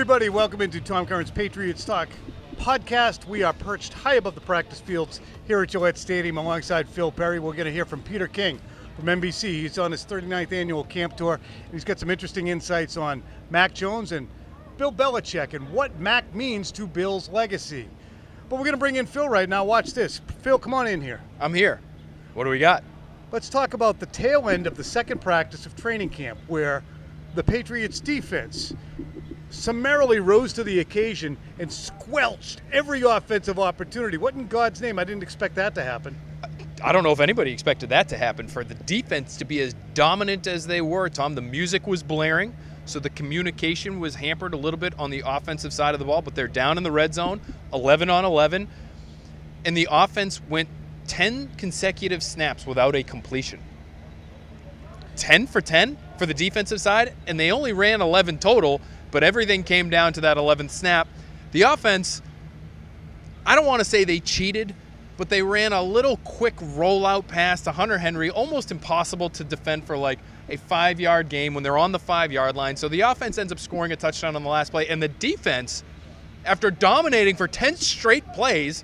everybody, welcome into Tom Curran's Patriots Talk podcast. We are perched high above the practice fields here at Gillette Stadium alongside Phil Perry. We're going to hear from Peter King from NBC. He's on his 39th annual camp tour. He's got some interesting insights on Mac Jones and Bill Belichick and what Mac means to Bill's legacy. But we're going to bring in Phil right now. Watch this. Phil, come on in here. I'm here. What do we got? Let's talk about the tail end of the second practice of training camp, where the Patriots defense summarily rose to the occasion and squelched every offensive opportunity. What in God's name? I didn't expect that to happen. I don't know if anybody expected that to happen. For the defense to be as dominant as they were, Tom, the music was blaring, so the communication was hampered a little bit on the offensive side of the ball, but they're down in the red zone, 11 on 11, and the offense went 10 consecutive snaps without a completion. 10 for 10 for the defensive side, and they only ran 11 total, but everything came down to that 11th snap. The offense, I don't want to say they cheated, but they ran a little quick rollout pass to Hunter Henry, almost impossible to defend for like a 5-yard game when they're on the 5-yard line. So the offense ends up scoring a touchdown on the last play, and the defense, after dominating for 10 straight plays,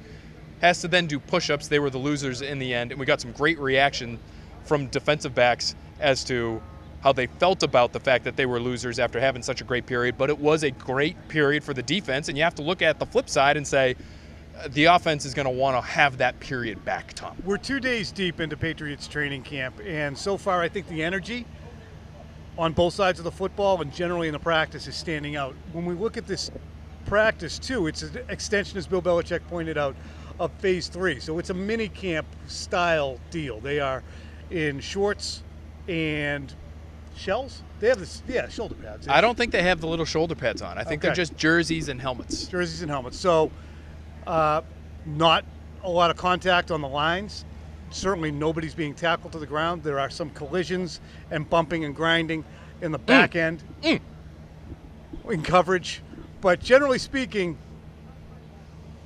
has to then do push-ups. They were the losers in the end, and we got some great reaction from defensive backs as to how they felt about the fact that they were losers after having such a great period. But it was a great period for the defense, and you have to look at the flip side and say the offense is going to want to have that period back, Tom. We're 2 days deep into Patriots training camp, and so far I think the energy on both sides of the football and generally in the practice is standing out. When we look at this practice, too, it's an extension, as Bill Belichick pointed out, of Phase 3. So it's a mini camp style deal. They are in shorts and shells? They have this, shoulder pads. I don't think they have the little shoulder pads on. I think they're just jerseys and helmets. Jerseys and helmets. So not a lot of contact on the lines. Certainly nobody's being tackled to the ground. There are some collisions and bumping and grinding in the back end in coverage. But generally speaking,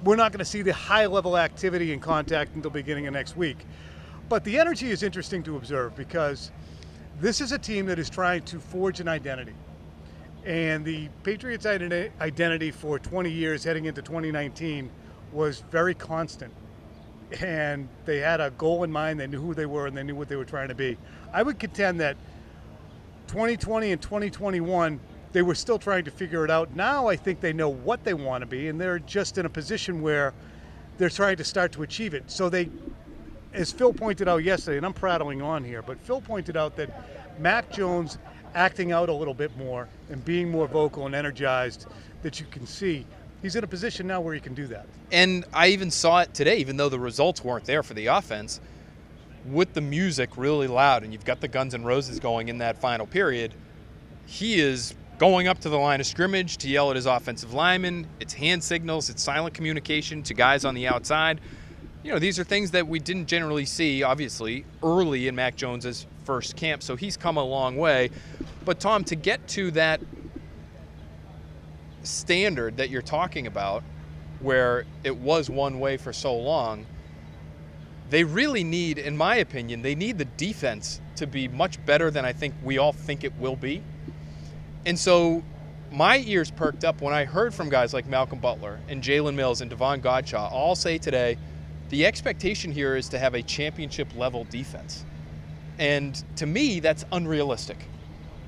we're not going to see the high-level activity and contact until the beginning of next week. But the energy is interesting to observe because this is a team that is trying to forge an identity. And the Patriots' identity for 20 years heading into 2019 was very constant. And they had a goal in mind. They knew who they were and they knew what they were trying to be. I would contend that 2020 and 2021, they were still trying to figure it out. Now I think they know what they want to be, and they're just in a position where they're trying to start to achieve it. So they, as Phil pointed out yesterday, and I'm prattling on here, but Phil pointed out that Mac Jones acting out a little bit more and being more vocal and energized, that you can see he's in a position now where he can do that. And I even saw it today, even though the results weren't there for the offense, with the music really loud, and you've got the Guns N' Roses going in that final period, he is going up to the line of scrimmage to yell at his offensive linemen. It's hand signals, it's silent communication to guys on the outside. You know, these are things that we didn't generally see, obviously, early in Mac Jones's first camp, so he's come a long way. But, Tom, to get to that standard that you're talking about, where it was one way for so long, they really need, in my opinion, they need the defense to be much better than I think we all think it will be. And so my ears perked up when I heard from guys like Malcolm Butler and Jalen Mills and Devon Godchaux all say today, the expectation here is to have a championship-level defense. And to me, that's unrealistic,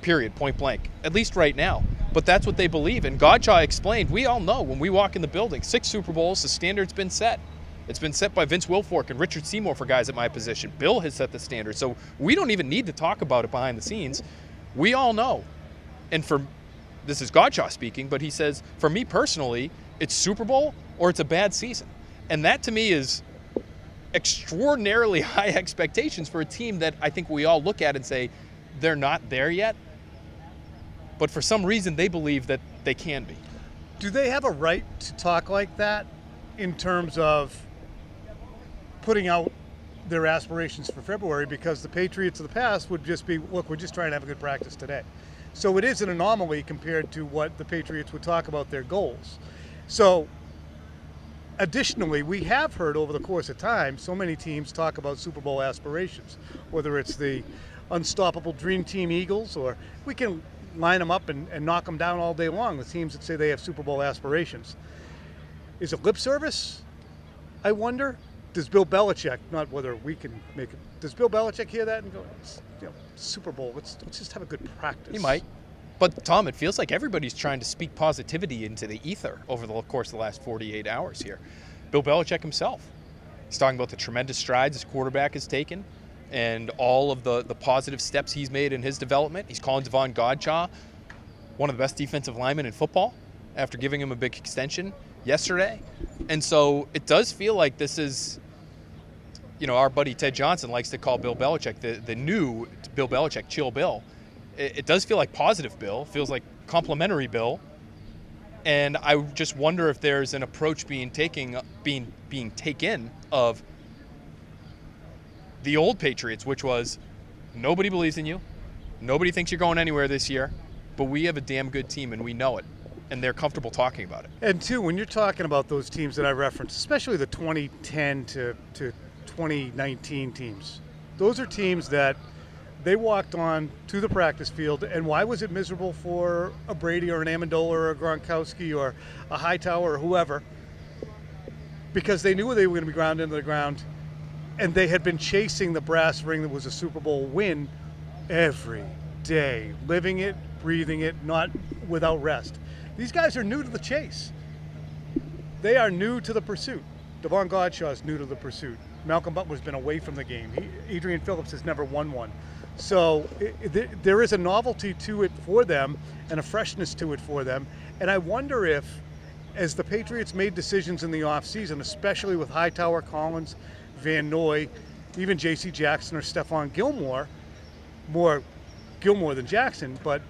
period, point blank, at least right now. But that's what they believe. And Godchaux explained, we all know when we walk in the building, 6 Super Bowls, the standard's been set. It's been set by Vince Wilfork and Richard Seymour for guys at my position. Bill has set the standard. So we don't even need to talk about it behind the scenes. We all know. And this is Godchaux speaking, but he says, for me personally, it's Super Bowl or it's a bad season. And that to me is extraordinarily high expectations for a team that I think we all look at and say, they're not there yet. But for some reason, they believe that they can be. Do they have a right to talk like that in terms of putting out their aspirations for February? Because the Patriots of the past would just be, look, we're just trying to have a good practice today. So it is an anomaly compared to what the Patriots would talk about their goals. So additionally, we have heard over the course of time so many teams talk about Super Bowl aspirations, whether it's the unstoppable Dream Team Eagles, or we can line them up and knock them down all day long, the teams that say they have Super Bowl aspirations. Is it lip service? I wonder. Does Bill Belichick, not whether we can make it, does Bill Belichick hear that and go, Super Bowl, let's just have a good practice? He might. But, Tom, it feels like everybody's trying to speak positivity into the ether over the course of the last 48 hours here. Bill Belichick himself, he's talking about the tremendous strides his quarterback has taken and all of the positive steps he's made in his development. He's calling Devon Godchaux one of the best defensive linemen in football after giving him a big extension yesterday. And so it does feel like this is, our buddy Ted Johnson likes to call Bill Belichick the new Bill Belichick, chill Bill. It does feel like positive Bill, feels like complimentary Bill. And I just wonder if there's an approach being taken of the old Patriots, which was nobody believes in you, nobody thinks you're going anywhere this year, but we have a damn good team and we know it, and they're comfortable talking about it. And two, when you're talking about those teams that I referenced, especially the 2010 to 2019 teams, those are teams that they walked on to the practice field, and why was it miserable for a Brady or an Amendola or a Gronkowski or a Hightower or whoever? Because they knew they were going to be ground into the ground, and they had been chasing the brass ring that was a Super Bowl win every day, living it, breathing it, not without rest. These guys are new to the chase. They are new to the pursuit. Devon Godchaux is new to the pursuit. Malcolm Butler's been away from the game. Adrian Phillips has never won one. So there is a novelty to it for them and a freshness to it for them. And I wonder if, as the Patriots made decisions in the offseason, especially with Hightower, Collins, Van Noy, even J.C. Jackson or Stephon Gilmore, more Gilmore than Jackson, but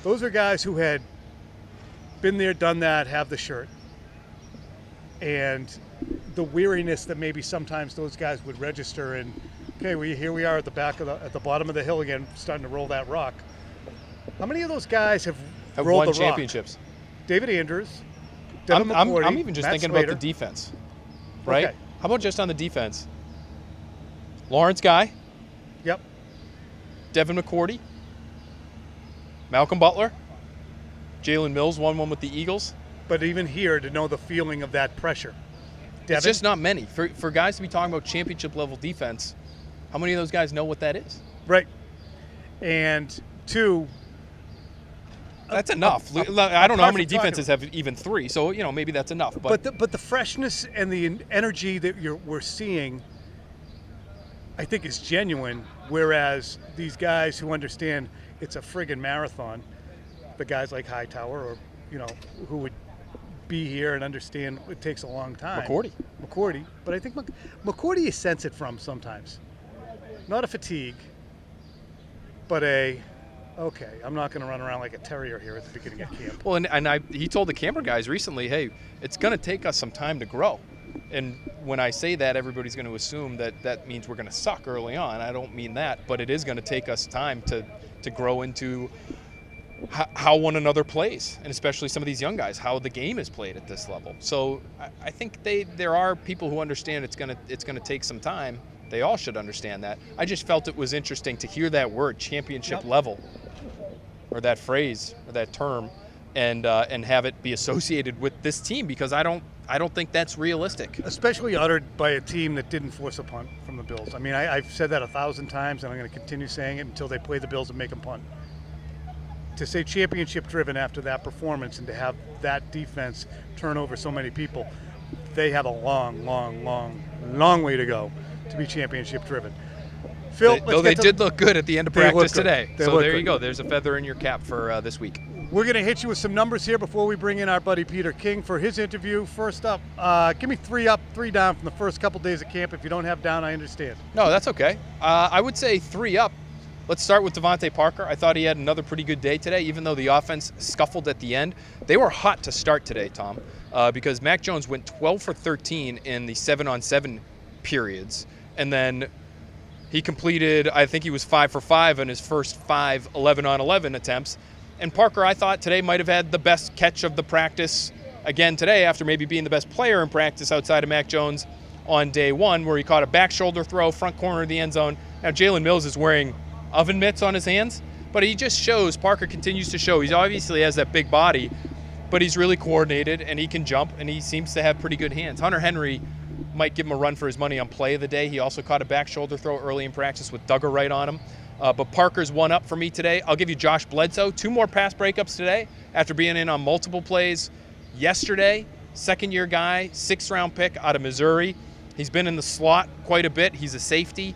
those are guys who had been there, done that, have the shirt. And the weariness that maybe sometimes those guys would register in, okay, here we are at the bottom of the hill again, starting to roll that rock. How many of those guys have rolled won the championships? Rock? David Andrews, Devin I'm McCourty, even just Matt thinking Slater. about the defense, right? Okay. How about just on the defense? Lawrence Guy, Yep. Devin McCourty, Malcolm Butler, Jalen Mills won one with the Eagles. But even here, to know the feeling of that pressure. Devin? It's just not many. For guys to be talking about championship-level defense, how many of those guys know what that is? Right. And two, that's enough. I don't know how many defenses have even three, so maybe that's enough. But the freshness and the energy that we're seeing, I think, is genuine. Whereas these guys who understand it's a friggin' marathon, the guys like Hightower or who would be here and understand it takes a long time. McCourty. But I think McCourty you sense it from sometimes. Not a fatigue, but okay, I'm not going to run around like a terrier here at the beginning of camp. Well, and he told the camera guys recently, hey, it's going to take us some time to grow. And when I say that, everybody's going to assume that means we're going to suck early on. I don't mean that, but it is going to take us time to grow into how one another plays, and especially some of these young guys, how the game is played at this level. So I think there are people who understand it's gonna take some time. They all should understand that. I just felt it was interesting to hear that word, championship level, or that phrase, or that term, and have it be associated with this team, because I don't think that's realistic. Especially uttered by a team that didn't force a punt from the Bills. I mean, I've said that 1,000 times, and I'm going to continue saying it until they play the Bills and make them punt. To say championship-driven after that performance and to have that defense turn over so many people, they have a long, long, long, long way to go to be championship-driven. Phil, they did look good at the end of practice today. So there you go. There's a feather in your cap for this week. We're going to hit you with some numbers here before we bring in our buddy Peter King for his interview. First up, give me 3 up, 3 down from the first couple days of camp. If you don't have down, I understand. No, that's okay. I would say 3 up. Let's start with Devontae Parker. I thought he had another pretty good day today, even though the offense scuffled at the end. They were hot to start today, Tom, because Mac Jones went 12 for 13 in the 7-on-7 periods. And then he completed, I think he was 5 for 5 in his first 5 11-on-11 attempts. And Parker, I thought today might have had the best catch of the practice again today, after maybe being the best player in practice outside of Mac Jones on day one, where he caught a back shoulder throw, front corner of the end zone. Now Jalen Mills is wearing oven mitts on his hands, But he just shows, Parker continues to show, he obviously has that big body, but he's really coordinated, and he can jump, and he seems to have pretty good hands. Hunter Henry might give him a run for his money on play of the day. He also caught a back shoulder throw early in practice with Duggar right on him. But Parker's one up for me today. I'll give you Josh Bledsoe. 2 more pass breakups today after being in on multiple plays yesterday. Second-year guy, 6th-round pick out of Missouri. He's been in the slot quite a bit. He's a safety.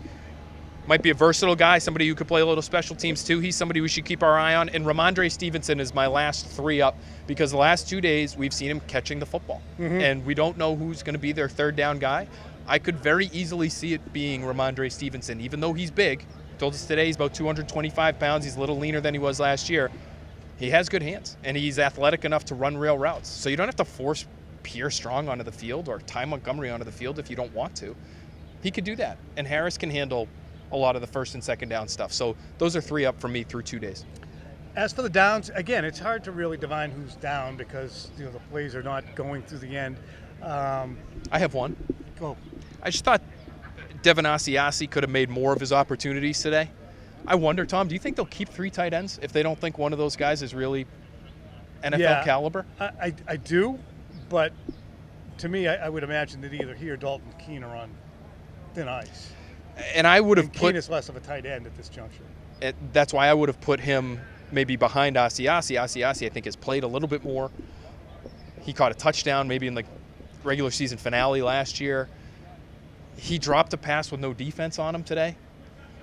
Might be a versatile guy, somebody who could play a little special teams too. He's somebody we should keep our eye on. And Ramondre Stevenson is my last 3 up because the last 2 days we've seen him catching the football. And we don't know who's going to be their 3rd down guy. I could very easily see it being Ramondre Stevenson, even though he's big. Told us today he's about 225 pounds. He's a little leaner than he was last year. He has good hands, and he's athletic enough to run real routes. So you don't have to force Pierre Strong onto the field or Ty Montgomery onto the field if you don't want to. He could do that, and Harris can handle a lot of the 1st and 2nd down stuff. So those are 3 up for me through 2 days. As for the downs, again, it's hard to really divine who's down because the plays are not going through the end. I have one. Go. I just thought Devin Asiasi could have made more of his opportunities today. I wonder, Tom, do you think they'll keep 3 tight ends if they don't think one of those guys is really NFL caliber? I do, but to me, I would imagine that either he or Dalton Keene are on thin ice. And I would have Keene is less of a tight end at this juncture. That's why I would have put him maybe behind Asiasi. Asiasi, I think, has played a little bit more. He caught a touchdown maybe in the regular season finale last year. He dropped a pass with no defense on him today.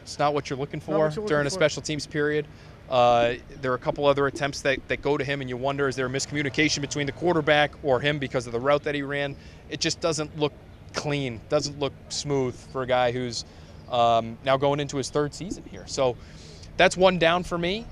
It's not what you're looking for during a special teams period. There are a couple other attempts that go to him, and you wonder, is there a miscommunication between the quarterback or him because of the route that he ran? It just doesn't look clean, doesn't look smooth for a guy who's now going into his 3rd season here. So that's one down for me.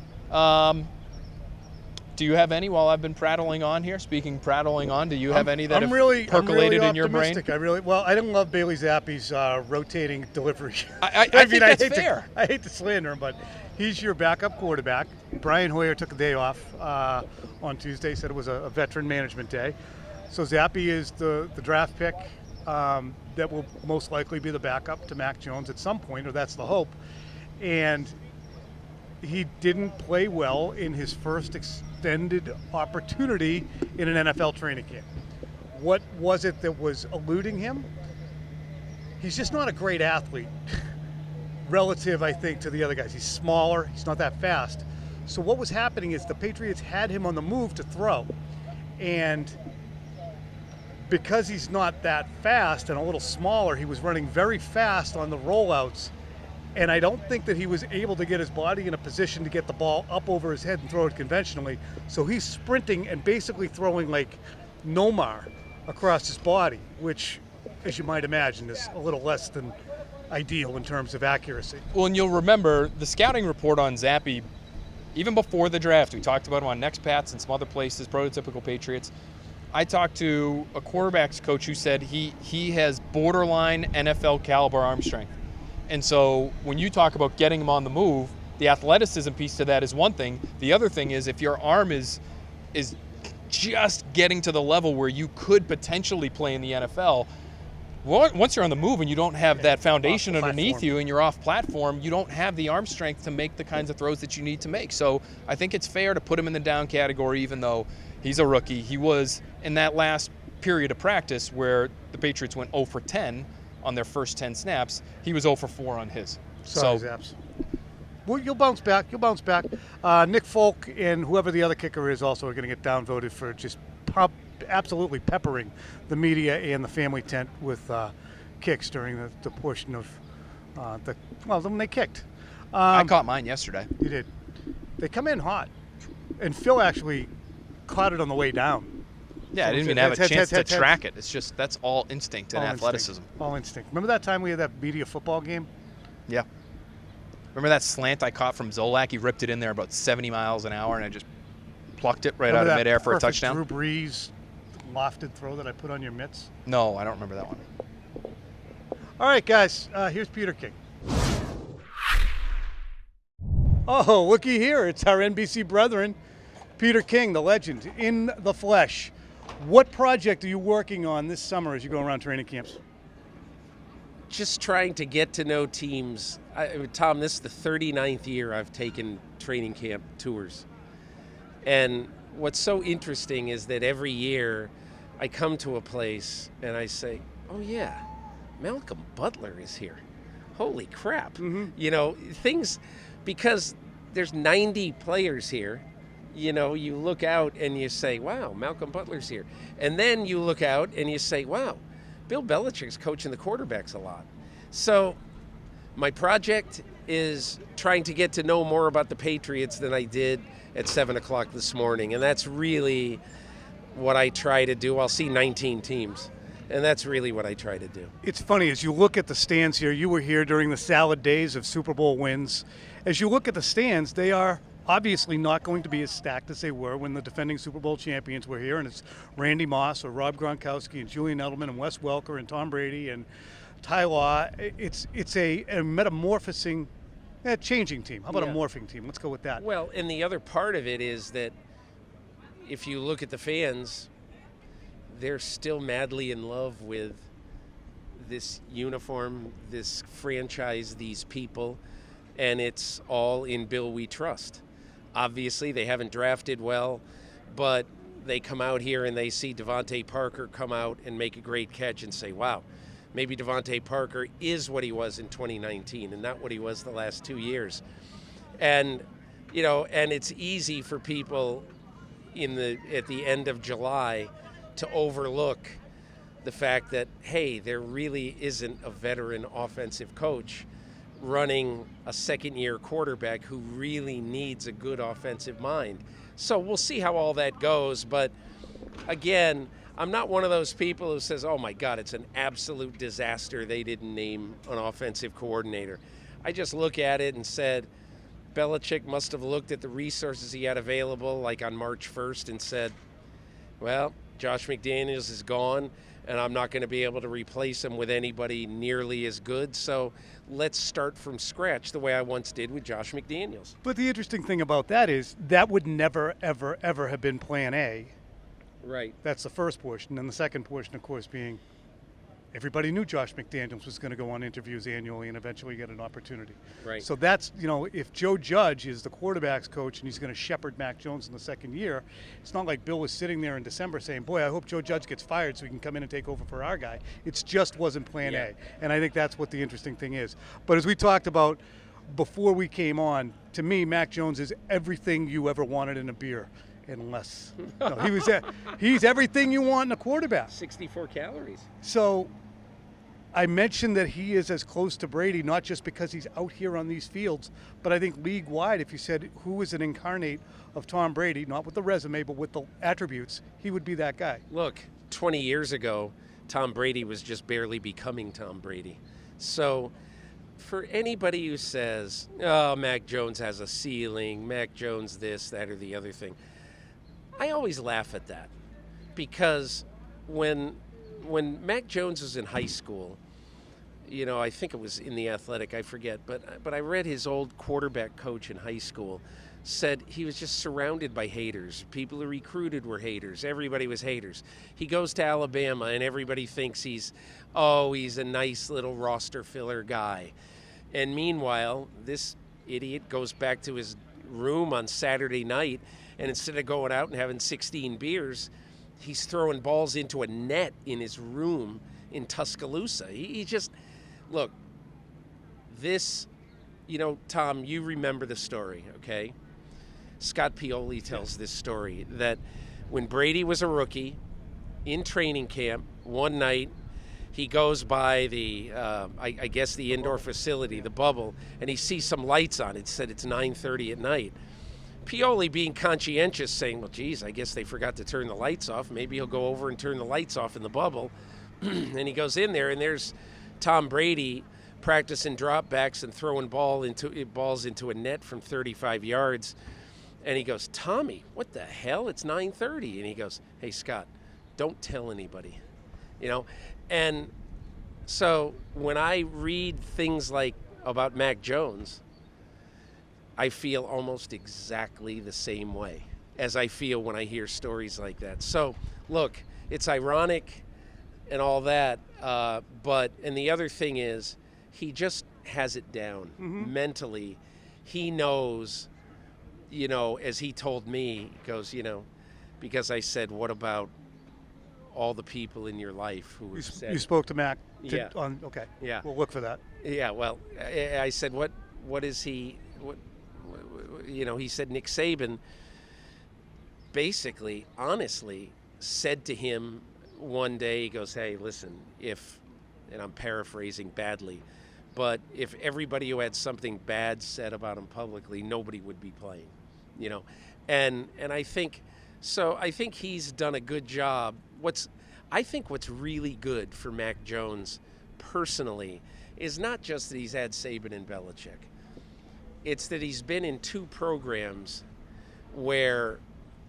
Do you have any while I've been prattling on here? Speaking prattling on, do you have any that have percolated in your brain? I didn't love Bailey Zappi's rotating delivery. I think that's fair. I hate to slander him, but he's your backup quarterback. Brian Hoyer took a day off on Tuesday, said it was a veteran management day. So Zappi is the draft pick that will most likely be the backup to Mac Jones at some point, or that's the hope. And he didn't play well in his first extended opportunity in an NFL training camp. What was it that was eluding him? He's just not a great athlete relative, I think, to the other guys. He's smaller. He's not that fast. So what was happening is the Patriots had him on the move to throw. And because he's not that fast and a little smaller, he was running very fast on the rollouts. And I don't think that he was able to get his body in a position to get the ball up over his head and throw it conventionally. So he's sprinting and basically throwing like Nomar across his body, which, as you might imagine, is a little less than ideal in terms of accuracy. Well, and you'll remember the scouting report on Zappi, even before the draft, we talked about him on Next Pats and some other places, prototypical Patriots. I talked to a quarterbacks coach who said he has borderline NFL caliber arm strength. And so when you talk about getting him on the move, the athleticism piece to that is one thing. The other thing is if your arm is just getting to the level where you could potentially play in the NFL, once you're on the move and you don't have that foundation underneath you and you're off platform, you don't have the arm strength to make the kinds of throws that you need to make. So I think it's fair to put him in the down category, even though he's a rookie. He was in that last period of practice where the Patriots went 0 for 10 on their first 10 snaps. He was 0 for 4 on his. Sorry, Zaps. Well, you'll bounce back. Nick Folk and whoever the other kicker is also are going to get downvoted for just absolutely peppering the media and the family tent with kicks during the portion of when they kicked. I caught mine yesterday. You did. They come in hot. And Phil actually caught it on the way down. Yeah, I didn't even have a chance to track it. It's just, that's all instinct and athleticism. All instinct. Remember that time we had that media football game? Yeah. Remember that slant I caught from Zolak? He ripped it in there about 70 miles an hour, and I just plucked it right out of midair for a touchdown. Drew Brees lofted throw that I put on your mitts? No, I don't remember that one. All right, guys. Here's Peter King. Oh, looky here. It's our NBC brethren, Peter King, the legend, in the flesh. What project are you working on this summer as you go around training camps? just trying to get to know teams. Tom, this is the 39th year I've taken training camp tours. And what's so interesting is that every year I come to a place and I say, oh yeah, Malcolm Butler is here. Holy crap. Mm-hmm. You know, things, because there's 90 players here, you know, you look out and you say, wow, Malcolm Butler's here. And then you look out and you say, wow, Bill Belichick's coaching the quarterbacks a lot. So my project is trying to get to know more about the Patriots than I did at 7 o'clock this morning. And that's really what I try to do. I'll see 19 teams. And that's really what I try to do. It's funny, as you look at the stands here, you were here during the salad days of Super Bowl wins. As you look at the stands, they are obviously not going to be as stacked as they were when the defending Super Bowl champions were here. And it's Randy Moss or Rob Gronkowski and Julian Edelman and Wes Welker and Tom Brady and Ty Law. It's a metamorphosing, changing team. How about a morphing team? Let's go with that. Well, and the other part of it is that if you look at the fans, they're still madly in love with this uniform, this franchise, these people, and it's all in Bill we trust. Obviously, they haven't drafted well, but they come out here and they see Devontae Parker come out and make a great catch and say, wow, maybe Devontae Parker is what he was in 2019 and not what he was the last 2 years. And, you know, and it's easy for people at the end of July to overlook the fact that, hey, there really isn't a veteran offensive coach running a second-year quarterback who really needs a good offensive mind. So we'll see how all that goes. But, again, I'm not one of those people who says, oh, my God, it's an absolute disaster they didn't name an offensive coordinator. I just look at it and said, Belichick must have looked at the resources he had available, like on March 1st, and said, well, Josh McDaniels is gone, and I'm not going to be able to replace him with anybody nearly as good. So let's start from scratch the way I once did with Josh McDaniels. But the interesting thing about that is that would never, ever, ever have been plan A. Right. That's the first portion. And the second portion, of course, being everybody knew Josh McDaniels was going to go on interviews annually and eventually get an opportunity. Right. So that's, you know, if Joe Judge is the quarterback's coach and he's going to shepherd Mac Jones in the second year, it's not like Bill was sitting there in December saying, boy, I hope Joe Judge gets fired so he can come in and take over for our guy. It just wasn't plan A. And I think that's what the interesting thing is. But as we talked about before we came on, to me, Mac Jones is everything you ever wanted in a beer. Unless he's everything you want in a quarterback. 64 calories. So I mentioned that he is as close to Brady, not just because he's out here on these fields, but I think league-wide, if you said who is an incarnate of Tom Brady, not with the resume, but with the attributes, he would be that guy. Look, 20 years ago, Tom Brady was just barely becoming Tom Brady. So for anybody who says, oh, Mac Jones has a ceiling, Mac Jones this, that, or the other thing, I always laugh at that because when Mac Jones was in high school, you know, I think it was in The Athletic, I forget, but I read his old quarterback coach in high school said he was just surrounded by haters. People who recruited were haters. Everybody was haters. He goes to Alabama and everybody thinks he's a nice little roster filler guy. And meanwhile, this idiot goes back to his room on Saturday night and instead of going out and having 16 beers, he's throwing balls into a net in his room in Tuscaloosa. He just, look, this, you know, Tom, you remember the story, okay? Scott Pioli tells this story that when Brady was a rookie in training camp, one night he goes by the, I guess the indoor facility, the bubble, and he sees some lights on. It said it's 9:30 at night. Pioli being conscientious, saying, well, geez, I guess they forgot to turn the lights off. Maybe he'll go over and turn the lights off in the bubble. And he goes in there, and there's Tom Brady practicing dropbacks and throwing balls into a net from 35 yards. And he goes, Tommy, what the hell? It's 9:30. And he goes, hey, Scott, don't tell anybody. You know? And so when I read things like about Mac Jones, I feel almost exactly the same way as I feel when I hear stories like that. So, look, it's ironic and all that. And the other thing is, he just has it down mentally. He knows, as he told me, he goes, because I said, what about all the people in your life who said... You spoke to Mac? Yeah. Okay. Yeah. We'll look for that. Yeah, well, I said, what is he... he said Nick Saban basically, honestly, said to him one day, he goes, hey, listen, and I'm paraphrasing badly, but if everybody who had something bad said about him publicly, nobody would be playing, and I think he's done a good job. I think what's really good for Mac Jones personally is not just that he's had Saban and Belichick. It's that he's been in two programs where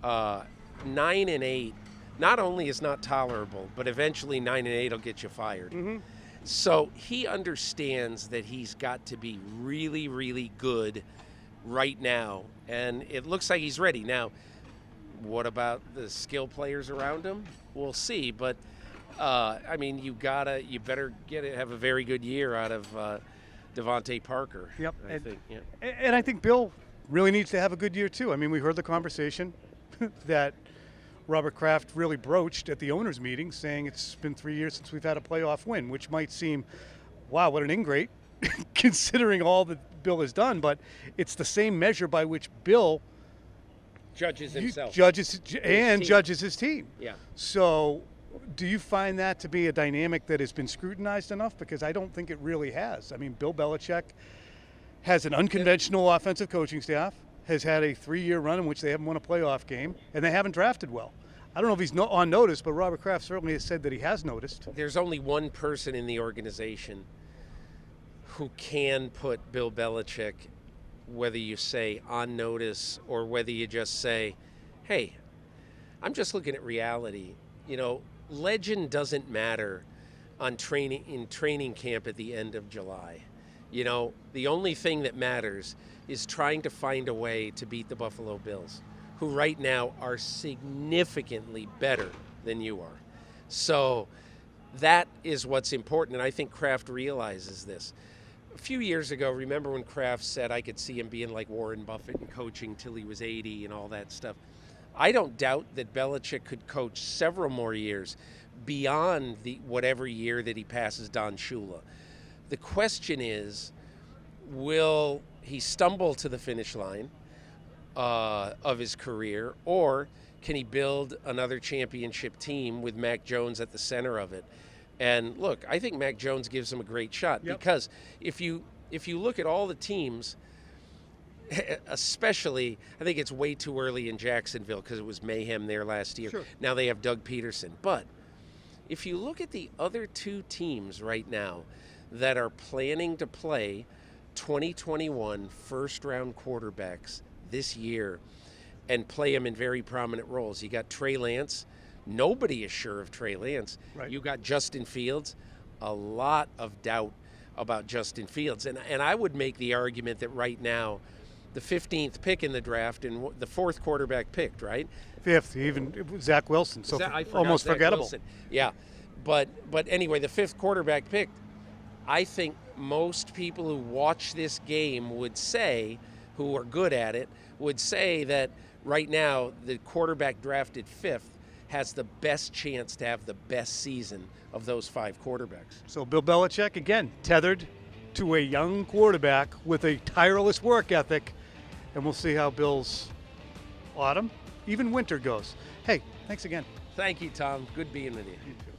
9-8 not only is not tolerable, but eventually 9-8 will get you fired. So he understands that he's got to be really, really good right now, and it looks like he's ready. Now, what about the skill players around him? We'll see, but you better have a very good year out of Devontae Parker. Yep. I think. Yeah. And I think Bill really needs to have a good year too. I mean, we heard the conversation that Robert Kraft really broached at the owners' meeting, saying it's been 3 years since we've had a playoff win, which might seem, wow, what an ingrate, considering all that Bill has done. But it's the same measure by which Bill judges himself, judges his team. Yeah. So, do you find that to be a dynamic that has been scrutinized enough? Because I don't think it really has. I mean, Bill Belichick has an unconventional offensive coaching staff, has had a 3-year run in which they haven't won a playoff game, and they haven't drafted well. I don't know if he's on notice, but Robert Kraft certainly has said that he has noticed. There's only one person in the organization who can put Bill Belichick, whether you say on notice or whether you just say, hey, I'm just looking at reality. Legend doesn't matter in training camp at the end of July. The only thing that matters is trying to find a way to beat the Buffalo Bills, who right now are significantly better than you are. So that is what's important, and I think Kraft realizes this. A few years ago, remember when Kraft said I could see him being like Warren Buffett and coaching till he was 80 and all that stuff? I don't doubt that Belichick could coach several more years beyond the whatever year that he passes Don Shula. The question is, will he stumble to the finish line of his career, or can he build another championship team with Mac Jones at the center of it? And look, I think Mac Jones gives him a great shot, because if you look at all the teams, especially, I think it's way too early in Jacksonville because it was mayhem there last year. Sure. Now they have Doug Peterson. But if you look at the other two teams right now that are planning to play 2021 first-round quarterbacks this year and play them in very prominent roles, you got Trey Lance. Nobody is sure of Trey Lance. Right. You got Justin Fields. A lot of doubt about Justin Fields. And I would make the argument that right now, the 15th pick in the draft and the fourth quarterback picked, right? Fifth, even Zach Wilson, so almost Zach forgettable. Wilson. Yeah, but anyway, the fifth quarterback picked. I think most people who watch this game would say, who are good at it, would say that right now the quarterback drafted fifth has the best chance to have the best season of those five quarterbacks. So Bill Belichick, again, tethered to a young quarterback with a tireless work ethic, and we'll see how Bill's autumn, even winter goes. Hey, thanks again. Thank you, Tom. Good being with you. You too.